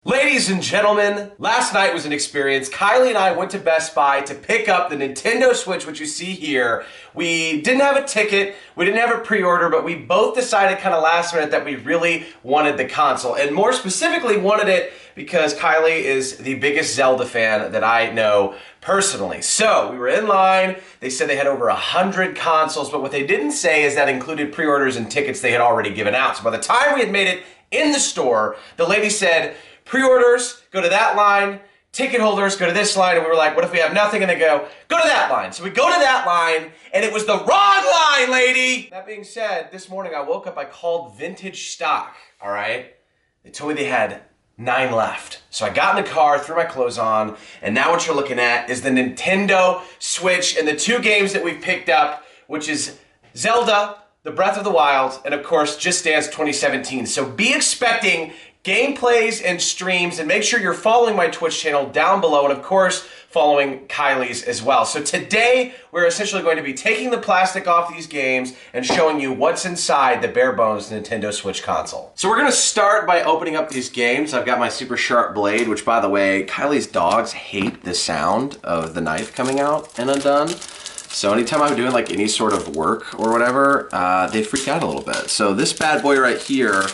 Ladies and gentlemen, last night was an experience. Kylie and I went to Best Buy to pick up the Nintendo Switch, which you see here. We didn't have a ticket, we didn't have a pre-order, but we both decided kind of last minute that we really wanted the console. And more specifically wanted it because Kylie is the biggest Zelda fan that I know personally. So we were in line, they said they had over 100 consoles, but what they didn't say is that included pre-orders and tickets they had already given out. So by the time we had made it in the store, the lady said, pre-orders, go to that line, ticket holders, go to this line, and we were like, what if we have nothing? And they go to that line. So we go to that line, and it was the wrong line, lady! That being said, this morning I woke up, I called Vintage Stock, all right? They told me they had 9 left. So I got in the car, threw my clothes on, and now what you're looking at is the Nintendo Switch and the 2 games that we've picked up, which is Zelda, the Breath of the Wild, and of course, Just Dance 2017. So be expecting gameplays and streams, and make sure you're following my Twitch channel down below, and of course following Kylie's as well. So today we're essentially going to be taking the plastic off these games and showing you what's inside the bare bones Nintendo Switch console. So we're going to start by opening up these games. I've got my super sharp blade, which by the way, Kylie's dogs hate the sound of the knife coming out and undone. So anytime I'm doing like any sort of work or whatever, they freak out a little bit. So this bad boy right here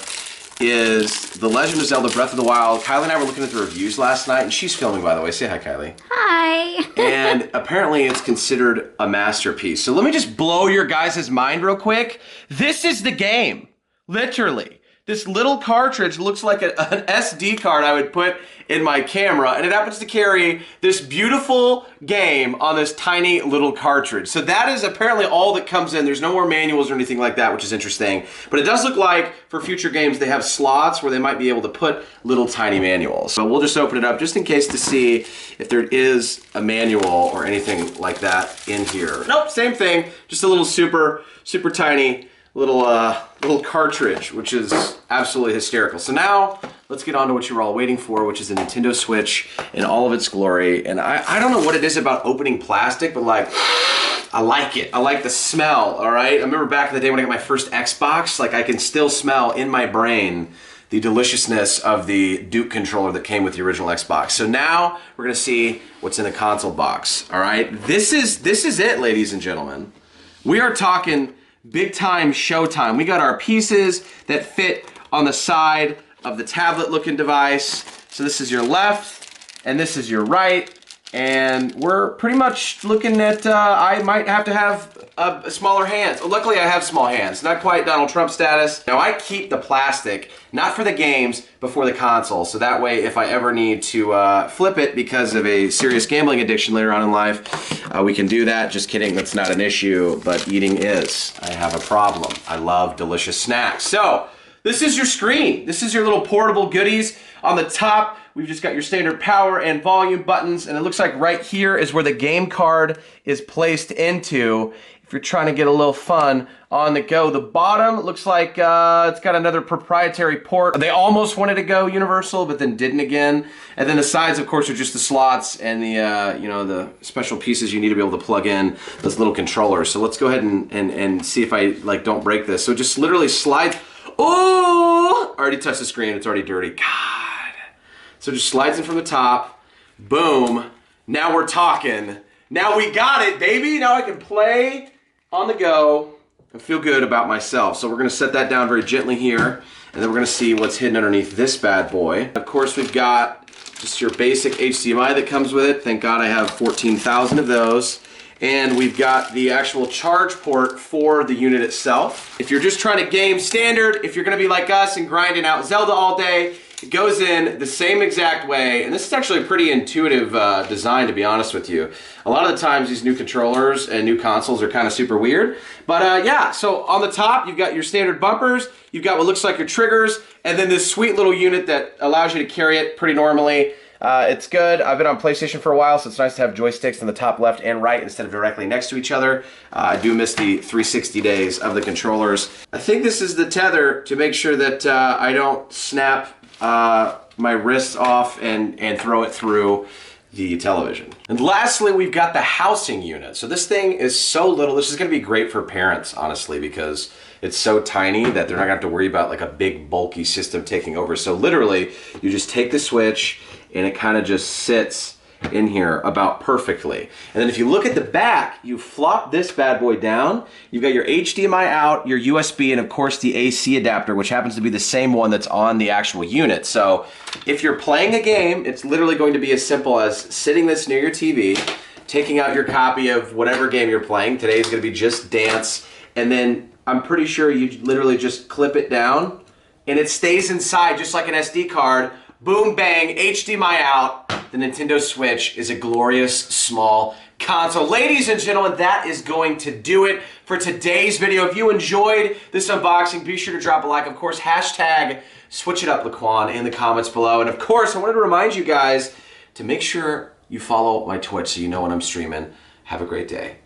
is The Legend of Zelda Breath of the Wild. Kylie and I were looking at the reviews last night, and she's filming, by the way. Say hi, Kylie. Hi. And apparently it's considered a masterpiece. So let me just blow your guys' mind real quick. This is the game, literally. This little cartridge looks like an SD card I would put in my camera, and it happens to carry this beautiful game on this tiny little cartridge. So that is apparently all that comes in. There's no more manuals or anything like that, which is interesting. But it does look like for future games they have slots where they might be able to put little tiny manuals. So we'll just open it up just in case to see if there is a manual or anything like that in here. Nope, same thing, just a little super tiny little cartridge, which is absolutely hysterical. So now let's get on to what you were all waiting for, which is the Nintendo Switch in all of its glory. And I don't know what it is about opening plastic, but like, I like it. I like the smell, all right? I remember back in the day when I got my first Xbox, like I can still smell in my brain the deliciousness of the Duke controller that came with the original Xbox. So now we're gonna see what's in the console box, all right? This is it, ladies and gentlemen. We are talking big time showtime. We got our pieces that fit on the side of the tablet looking device. So this is your left and this is your right. And we're pretty much looking at, I might have to have smaller hands. Luckily I have small hands, not quite Donald Trump status. Now I keep the plastic, not for the games, but for the console. So that way if I ever need to flip it because of a serious gambling addiction later on in life, we can do that. Just kidding, that's not an issue, but eating is. I have a problem. I love delicious snacks. So this is your screen. This is your little portable goodies. On the top, we've just got your standard power and volume buttons, and it looks like right here is where the game card is placed into if you're trying to get a little fun on the go. The bottom looks like it's got another proprietary port. They almost wanted to go universal, but then didn't again. And then the sides, of course, are just the slots and the you know, the special pieces you need to be able to plug in those little controllers. So let's go ahead and see if I like don't break this. So it just literally slides. Oh! Already touched the screen. It's already dirty. God. So it just slides in from the top. Boom. Now we're talking. Now we got it, baby. Now I can play on the go and feel good about myself. So we're going to set that down very gently here. And then we're going to see what's hidden underneath this bad boy. Of course, we've got just your basic HDMI that comes with it. Thank God I have 14,000 of those. And we've got the actual charge port for the unit itself. If you're just trying to game standard, if you're gonna be like us and grinding out Zelda all day, it goes in the same exact way. And this is actually a pretty intuitive design, to be honest with you. A lot of the times these new controllers and new consoles are kind of super weird. But yeah, so on the top, you've got your standard bumpers, you've got what looks like your triggers, and then this sweet little unit that allows you to carry it pretty normally. It's good. I've been on PlayStation for a while, so it's nice to have joysticks in the top left and right instead of directly next to each other. I do miss the 360 days of the controllers. I think this is the tether to make sure that I don't snap my wrists off and throw it through the television. And lastly, we've got the housing unit. So this thing is so little. This is going to be great for parents, honestly, because it's so tiny that they're not gonna have to worry about like a big bulky system taking over. So literally, you just take the Switch and it kind of just sits in here about perfectly. And then if you look at the back, you flop this bad boy down. You've got your HDMI out, your USB, and of course the AC adapter, which happens to be the same one that's on the actual unit. So if you're playing a game, it's literally going to be as simple as sitting this near your TV, taking out your copy of whatever game you're playing. Today is going to be Just Dance. And then I'm pretty sure you literally just clip it down and it stays inside just like an SD card. Boom, bang, HDMI out. The Nintendo Switch is a glorious small console. Ladies and gentlemen, that is going to do it for today's video. If you enjoyed this unboxing, be sure to drop a like. Of course, hashtag SwitchItUpLeGIQN in the comments below. And of course, I wanted to remind you guys to make sure you follow my Twitch so you know when I'm streaming. Have a great day.